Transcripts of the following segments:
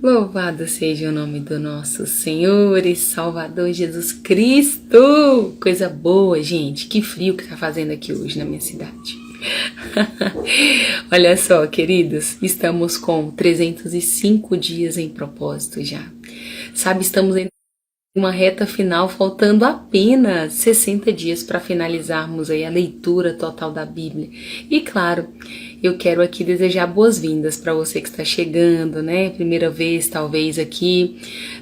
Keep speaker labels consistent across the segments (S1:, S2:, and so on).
S1: Louvado seja o nome do nosso Senhor e Salvador Jesus Cristo! Coisa boa, gente. Que frio que tá fazendo aqui hoje na minha cidade. Olha só, queridos, estamos com 305 dias em propósito já. Sabe, estamos em uma reta final, faltando apenas 60 dias para finalizarmos aí a leitura total da Bíblia. E claro, eu quero aqui desejar boas-vindas para você que está chegando, né? Primeira vez, talvez aqui,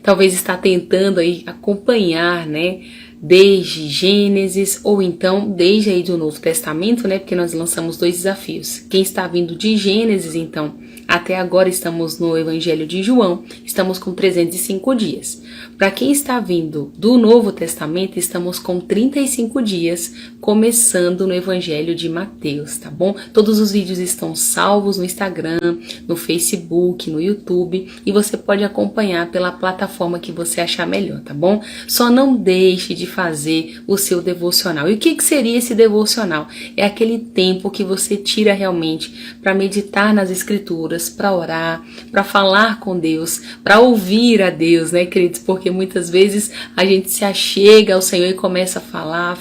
S1: talvez está tentando aí acompanhar, né? Desde Gênesis ou então desde aí do Novo Testamento, né? Porque nós lançamos 2 desafios. Quem está vindo de Gênesis, então, até agora estamos no Evangelho de João, estamos com 305 dias. Para quem está vindo do Novo Testamento, estamos com 35 dias, começando no Evangelho de Mateus, tá bom? Todos os vídeos estão salvos no Instagram, no Facebook, no YouTube, e você pode acompanhar pela plataforma que você achar melhor, tá bom? Só não deixe de fazer o seu devocional. E o que seria esse devocional? É aquele tempo que você tira realmente para meditar nas Escrituras, para orar, para falar com Deus, para ouvir a Deus, né, queridos? Porque muitas vezes a gente se achega ao Senhor e começa a falar,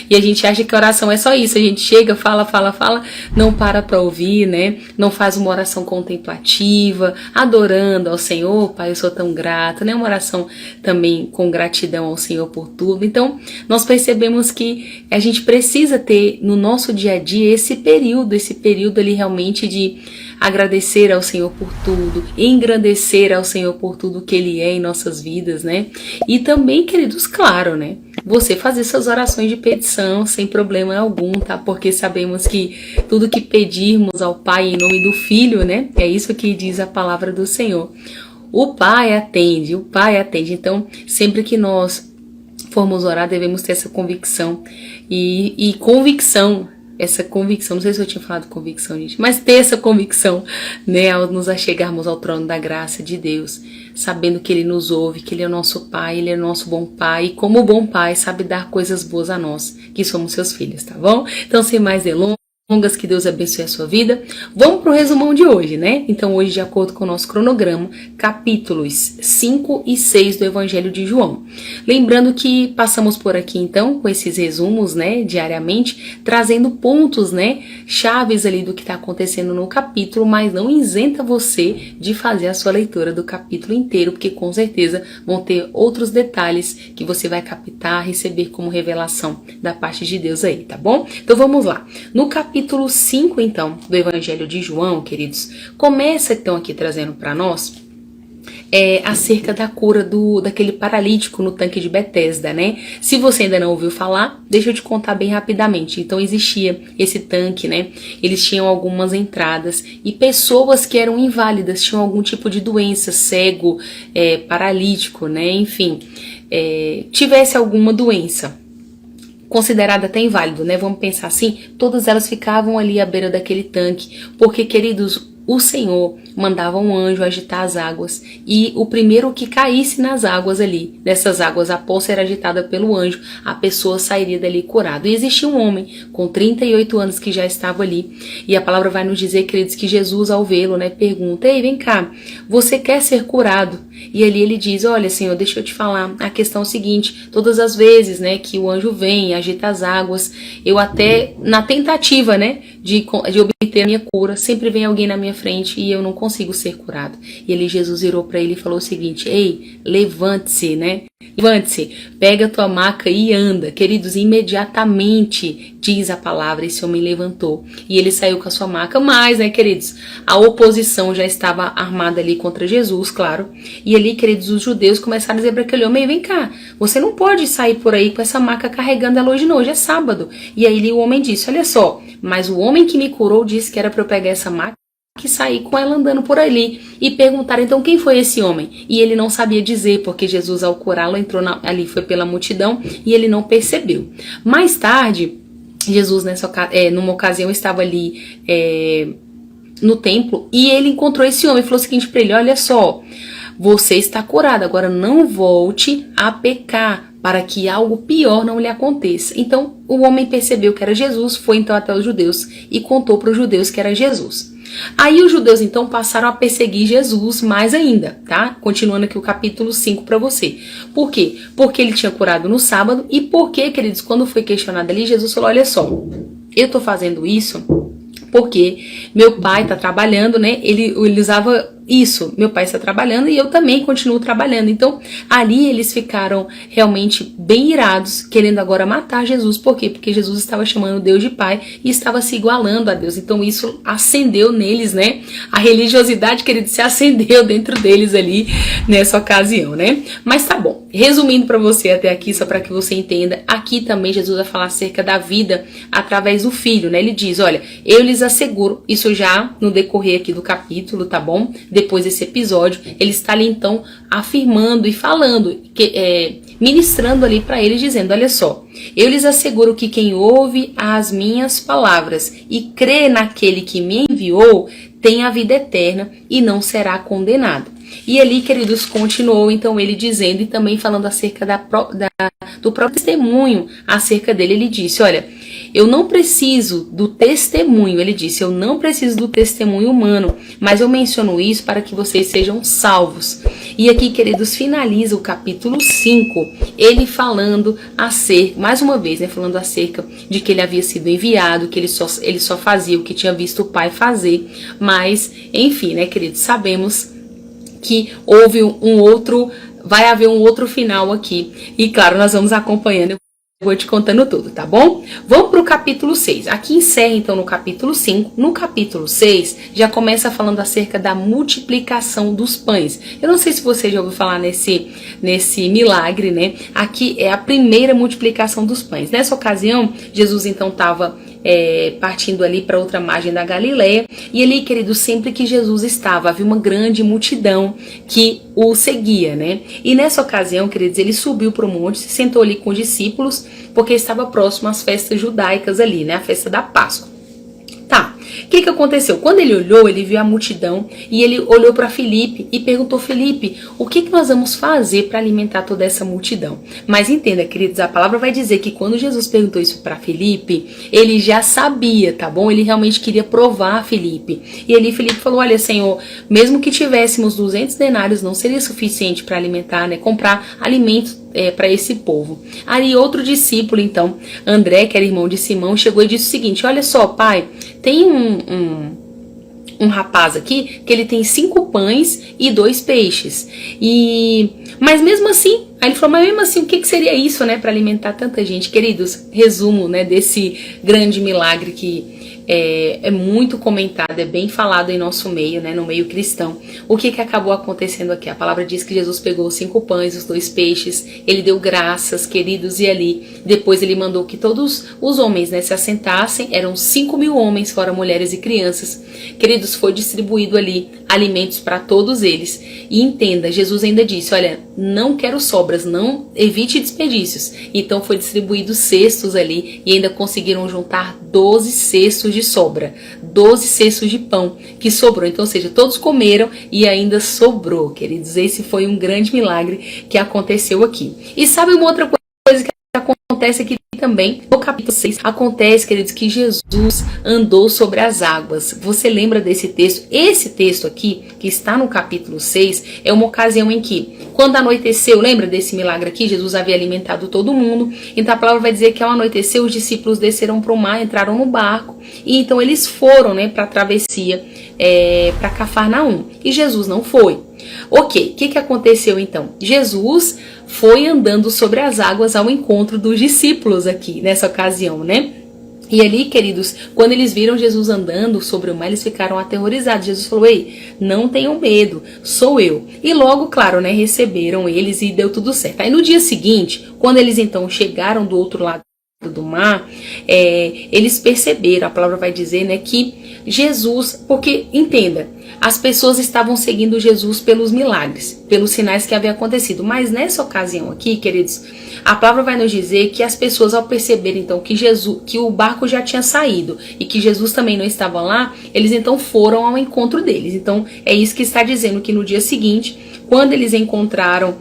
S1: e a gente acha que a oração é só isso, a gente chega, fala, não para ouvir, né? Não faz uma oração contemplativa, adorando ao Senhor, Pai, eu sou tão grato, né? Uma oração também com gratidão ao Senhor por tudo. Então, nós percebemos que a gente precisa ter no nosso dia a dia esse período ali realmente de agradecer ao Senhor por tudo, engrandecer ao Senhor por tudo que Ele é em nossas vidas, né? E também, queridos, claro, né? Você fazer suas orações de petição sem problema algum, tá? Porque sabemos que tudo que pedirmos ao Pai em nome do Filho, né? É isso que diz a palavra do Senhor. O Pai atende. Então, sempre que nós formos orar, devemos ter essa convicção. Essa convicção, não sei se eu tinha falado convicção, gente, mas ter essa convicção, né, ao nos achegarmos ao trono da graça de Deus, sabendo que Ele nos ouve, que Ele é o nosso Pai, Ele é o nosso bom Pai, e como bom Pai sabe dar coisas boas a nós, que somos seus filhos, tá bom? Então, sem mais delongas, que Deus abençoe a sua vida. Vamos para o resumão de hoje, né? Então hoje, de acordo com o nosso cronograma, capítulos 5 e 6 do Evangelho de João. Lembrando que passamos por aqui então com esses resumos, né, diariamente, trazendo pontos, né, chaves ali do que está acontecendo no capítulo, mas não isenta você de fazer a sua leitura do capítulo inteiro, porque com certeza vão ter outros detalhes que você vai captar, receber como revelação da parte de Deus aí, tá bom? Então vamos lá. No capítulo 5, então, do Evangelho de João, queridos, começa então aqui trazendo para nós acerca da cura daquele paralítico no tanque de Betesda, né? Se você ainda não ouviu falar, deixa eu te contar bem rapidamente. Então existia esse tanque, né? Eles tinham algumas entradas e pessoas que eram inválidas, tinham algum tipo de doença, cego, paralítico, né? Enfim, tivesse alguma doença considerada até inválido, né? Vamos pensar assim, todas elas ficavam ali à beira daquele tanque, porque, queridos, o Senhor mandava um anjo agitar as águas e o primeiro que caísse nas águas ali, nessas águas, após ser agitada pelo anjo, a pessoa sairia dali curada. E existia um homem com 38 anos que já estava ali e a palavra vai nos dizer, queridos, que Jesus ao vê-lo, né, pergunta: ei, vem cá, você quer ser curado? E ali ele diz: olha, Senhor, deixa eu te falar, a questão é o seguinte, todas as vezes, né, que o anjo vem e agita as águas, eu até, na tentativa, né, de obter a minha cura, sempre vem alguém na minha frente e eu não consigo ser curado. E ali Jesus virou para ele e falou o seguinte: ei, levante-se, né? Levante-se, pega a tua maca e anda. Queridos, imediatamente, diz a palavra, esse homem levantou e ele saiu com a sua maca. Mas, né, queridos, a oposição já estava armada ali contra Jesus, claro. E ali, queridos, os judeus começaram a dizer para aquele homem: vem cá, você não pode sair por aí com essa maca carregando ela hoje não, hoje é sábado. E aí o homem disse: olha só, mas o homem que me curou disse que era para eu pegar essa maca que sair com ela andando por ali. E perguntaram então quem foi esse homem. E ele não sabia dizer, porque Jesus, ao curá-lo, entrou ali, foi pela multidão e ele não percebeu. Mais tarde, Jesus, numa ocasião, estava ali no templo e ele encontrou esse homem e falou o seguinte para ele: olha só, você está curado, agora não volte a pecar, para que algo pior não lhe aconteça. Então o homem percebeu que era Jesus, foi então até os judeus e contou para os judeus que era Jesus. Aí os judeus então passaram a perseguir Jesus mais ainda, tá? Continuando aqui o capítulo 5 para você. Por quê? Porque ele tinha curado no sábado e porque, queridos, quando foi questionado ali, Jesus falou, olha só, eu tô fazendo isso porque meu pai está trabalhando, né? Ele usava isso, meu pai está trabalhando e eu também continuo trabalhando. Então, ali eles ficaram realmente bem irados, querendo agora matar Jesus. Por quê? Porque Jesus estava chamando Deus de Pai e estava se igualando a Deus. Então, isso acendeu neles, né? A religiosidade, querido, se acendeu dentro deles ali nessa ocasião, né? Mas tá bom. Resumindo para você até aqui, só para que você entenda, aqui também Jesus vai falar acerca da vida através do Filho, né? Ele diz, olha, eu lhes asseguro, isso já no decorrer aqui do capítulo, tá bom? Depois desse episódio, ele está ali então afirmando e falando, ministrando ali para eles, dizendo, olha só, eu lhes asseguro que quem ouve as minhas palavras e crê naquele que me enviou, tem a vida eterna e não será condenado. E ali, queridos, continuou então ele dizendo e também falando acerca do próprio testemunho acerca dele. Ele disse, olha, eu não preciso do testemunho, ele disse, eu não preciso do testemunho humano, mas eu menciono isso para que vocês sejam salvos. E aqui, queridos, finaliza o capítulo 5, ele falando acerca, mais uma vez, né, falando acerca de que ele havia sido enviado, que ele só fazia o que tinha visto o Pai fazer, mas, enfim, né, queridos, sabemos que houve vai haver um outro final aqui, e claro, nós vamos acompanhando. Vou te contando tudo, tá bom? Vamos para o capítulo 6. Aqui encerra então no capítulo 5. No capítulo 6 já começa falando acerca da multiplicação dos pães. Eu não sei se você já ouviu falar nesse milagre, né? Aqui é a primeira multiplicação dos pães. Nessa ocasião, Jesus então estava partindo ali para outra margem da Galileia, e ali, querido, sempre que Jesus estava, havia uma grande multidão que o seguia, né? E nessa ocasião, queridos, ele subiu para o monte, se sentou ali com os discípulos, porque estava próximo às festas judaicas ali, né? A festa da Páscoa. Tá, o que aconteceu? Quando ele olhou, ele viu a multidão e ele olhou para Filipe e perguntou, Filipe, o que nós vamos fazer para alimentar toda essa multidão? Mas entenda, queridos, a palavra vai dizer que quando Jesus perguntou isso para Filipe, ele já sabia, tá bom? Ele realmente queria provar Filipe. E ali Filipe falou, olha, Senhor, mesmo que tivéssemos 200 denários, não seria suficiente para alimentar, né? Comprar alimento para esse povo. Aí outro discípulo, então, André, que era irmão de Simão, chegou e disse o seguinte, olha só, pai, tem um rapaz aqui que ele tem 5 pães e 2 peixes. Mas mesmo assim, aí ele falou, mas mesmo assim, o que seria isso, né, para alimentar tanta gente? Queridos, resumo, né, desse grande milagre que é muito comentado, é bem falado em nosso meio, né, no meio cristão. O que acabou acontecendo aqui? A palavra diz que Jesus pegou os 5 pães, os 2 peixes, ele deu graças, queridos, e ali depois ele mandou que todos os homens, né, se assentassem. Eram 5.000 homens, fora mulheres e crianças. Queridos, foi distribuído ali alimentos para todos eles. E entenda, Jesus ainda disse, olha, não quero sobras, não evite desperdícios. Então foi distribuído cestos ali e ainda conseguiram juntar 12 cestos de sobra, 12 cestos de pão que sobrou. Então, ou seja, todos comeram e ainda sobrou, queridos. Esse foi um grande milagre que aconteceu aqui. E sabe uma outra coisa que acontece aqui também? No capítulo 6, acontece, queridos, que Jesus andou sobre as águas. Você lembra desse texto? Esse texto aqui, que está no capítulo 6, é uma ocasião em que, quando anoiteceu, lembra desse milagre aqui? Jesus havia alimentado todo mundo. Então a palavra vai dizer que ao anoitecer, os discípulos desceram para o mar, entraram no barco, e então eles foram, né, para a travessia, para Cafarnaum. E Jesus não foi. Ok, o que aconteceu então? Jesus foi andando sobre as águas ao encontro dos discípulos aqui, nessa ocasião, né? E ali, queridos, quando eles viram Jesus andando sobre o mar, eles ficaram aterrorizados. Jesus falou, ei, não tenham medo, sou eu. E logo, claro, né, receberam eles e deu tudo certo. Aí no dia seguinte, quando eles então chegaram do outro lado do mar, eles perceberam, a palavra vai dizer, né, que Jesus, porque entenda, as pessoas estavam seguindo Jesus pelos milagres, pelos sinais que haviam acontecido. Mas nessa ocasião aqui, queridos, a palavra vai nos dizer que as pessoas, ao perceberem então que o barco já tinha saído e que Jesus também não estava lá, eles então foram ao encontro deles. Então é isso que está dizendo, que no dia seguinte, quando eles encontraram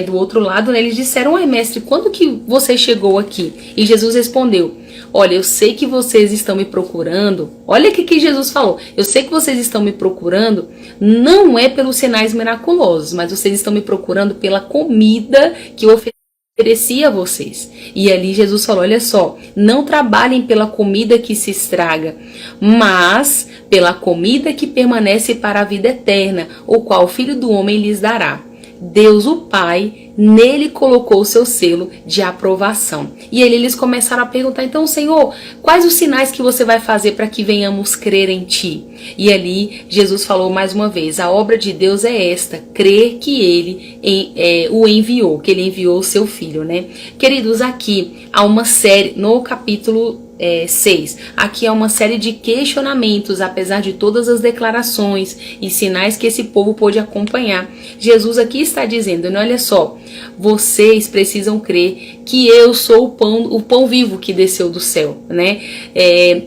S1: do outro lado, né, eles disseram: ai, mestre, quando que você chegou aqui? E Jesus respondeu: olha, eu sei que vocês estão me procurando. Olha o que Jesus falou. Eu sei que vocês estão me procurando, não é pelos sinais miraculosos, mas vocês estão me procurando pela comida que eu ofereci a vocês. E ali Jesus falou: olha só, não trabalhem pela comida que se estraga, mas pela comida que permanece para a vida eterna, o qual o Filho do Homem lhes dará. Deus, o Pai, nele colocou o seu selo de aprovação. E eles começaram a perguntar: então, Senhor, quais os sinais que você vai fazer para que venhamos crer em Ti? E ali Jesus falou mais uma vez: a obra de Deus é esta, crer que Ele o enviou, que Ele enviou o seu Filho, né? Queridos, aqui há uma série, no capítulo 6. Aqui é uma série de questionamentos, apesar de todas as declarações e sinais que esse povo pôde acompanhar. Jesus aqui está dizendo: olha só, vocês precisam crer que eu sou o pão vivo que desceu do céu, né?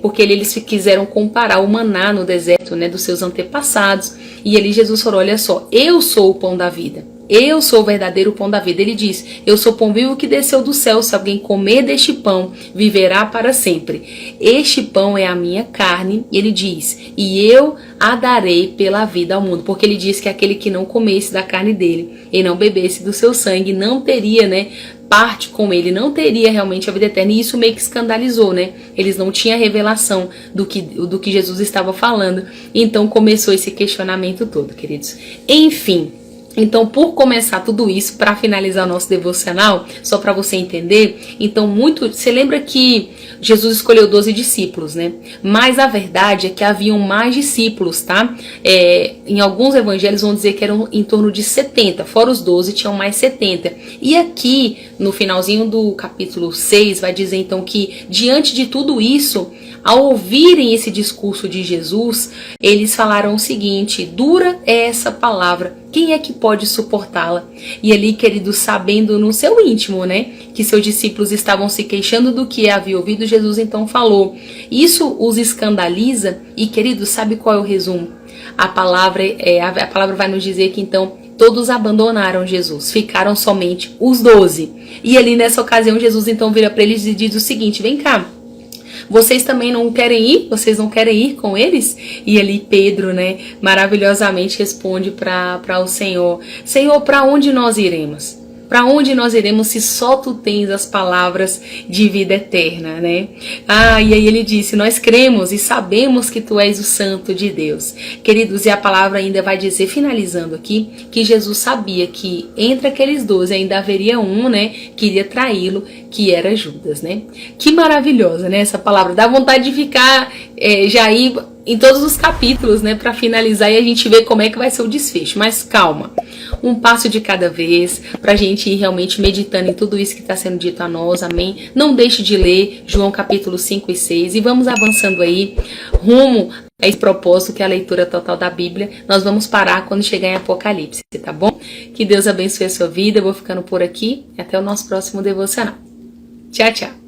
S1: Porque eles quiseram comparar o maná no deserto, né, dos seus antepassados. E ali Jesus falou: olha só, eu sou o pão da vida. Eu sou o verdadeiro pão da vida. Ele diz: eu sou o pão vivo que desceu do céu. Se alguém comer deste pão, viverá para sempre. Este pão é a minha carne. Ele diz: e eu a darei pela vida ao mundo. Porque ele diz que aquele que não comesse da carne dele e não bebesse do seu sangue não teria, né, parte com ele, não teria realmente a vida eterna. E isso meio que escandalizou, né? Eles não tinham revelação do que Jesus estava falando. Então começou esse questionamento todo, queridos. Enfim, então, por começar tudo isso, para finalizar o nosso devocional, só para você entender, então você lembra que Jesus escolheu 12 discípulos, né? Mas a verdade é que haviam mais discípulos, tá? Em alguns evangelhos vão dizer que eram em torno de 70, fora os 12 tinham mais 70. E aqui, no finalzinho do capítulo 6, vai dizer então que diante de tudo isso, ao ouvirem esse discurso de Jesus, eles falaram o seguinte: dura é essa palavra, quem é que pode suportá-la? E ali, queridos, sabendo no seu íntimo, né, que seus discípulos estavam se queixando do que havia ouvido, Jesus então falou. Isso os escandaliza e, queridos, sabe qual é o resumo? A palavra vai nos dizer que então todos abandonaram Jesus, ficaram somente os 12. E ali nessa ocasião Jesus então vira para eles e diz o seguinte: vem cá, vocês também não querem ir? Vocês não querem ir com eles? E ali Pedro, né, maravilhosamente responde para o Senhor: Senhor, para onde nós iremos? Para onde nós iremos se só tu tens as palavras de vida eterna, né? E aí ele disse: nós cremos e sabemos que tu és o Santo de Deus. Queridos, e a palavra ainda vai dizer, finalizando aqui, que Jesus sabia que entre aqueles 12 ainda haveria um, né, que iria traí-lo, que era Judas, né? Que maravilhosa, né, essa palavra. Dá vontade de ficar já ir em todos os capítulos, né, para finalizar e a gente ver como é que vai ser o desfecho. Mas calma, um passo de cada vez, para a gente ir realmente meditando em tudo isso que está sendo dito a nós, amém? Não deixe de ler João capítulo 5 e 6 e vamos avançando aí rumo a esse propósito que é a leitura total da Bíblia. Nós vamos parar quando chegar em Apocalipse, tá bom? Que Deus abençoe a sua vida. Eu vou ficando por aqui e até o nosso próximo devocional. Tchau, tchau.